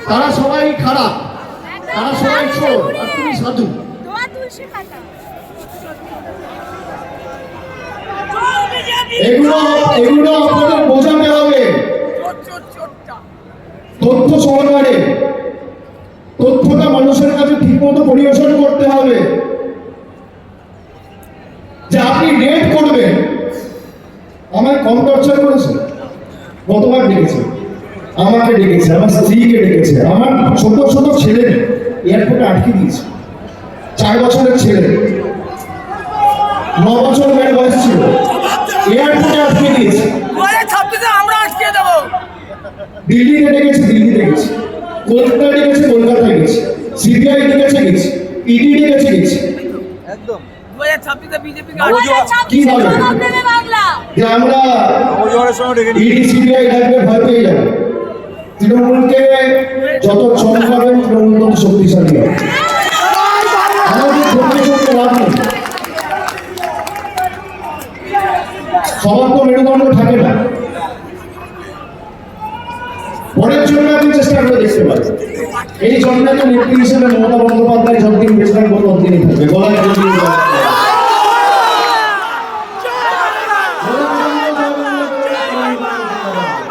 তারা সবাই খারাপ, তারা সবাই চোর, আর তুমি সাধু। এগুলো এগুলো আপনাদের বোঝাতে হবে। তথ্য সহকারে তথ্যটা মানুষের কাছে ঠিকমতো পরিবেশন করতে হবে। যে আপনি রেড করবেন, আমায় কম টর্চার করেছে, কতবার ডেকেছে, আমাকে ডেকেছে, আমার স্ত্রীকে ডেকেছে, আমার ছোট ছোট ছেলে এয়ারপোর্টে আটকে দিয়েছে। 4 বছরের ছেলে, 9 বছর মেয়ের বয়স ছিল, এয়ারপোর্টে আটকে দিয়েছে। দিল্লিতে ডেকেছে, দিল্লি ডেকেছে, কলকাতায় ডেকেছে, কলকাতায় গেছে, সিবিআই ডেকেছে, গেছে, ইডি ডেকেছে, গেছে। একদম কি বলে যে আমরা ইডি সিবিআই ডাকলে ভয় পেয়ে যাবো। তৃণমূলকে যত চমকাবেন তৃণমূল তত শক্তিশালী হবে। আমাদের ধরতে ধরতে লাভ নেই। সবার তো মেরুদণ্ড থাকে না। পরের জন্য আপনি চেষ্টা করে দেখতে পারেন। এই জন্মে তো নেত্রী হিসেবে মমতা বন্দ্যোপাধ্যায় যতদিন বেঁচে থাকবো ততদিনই থাকবে।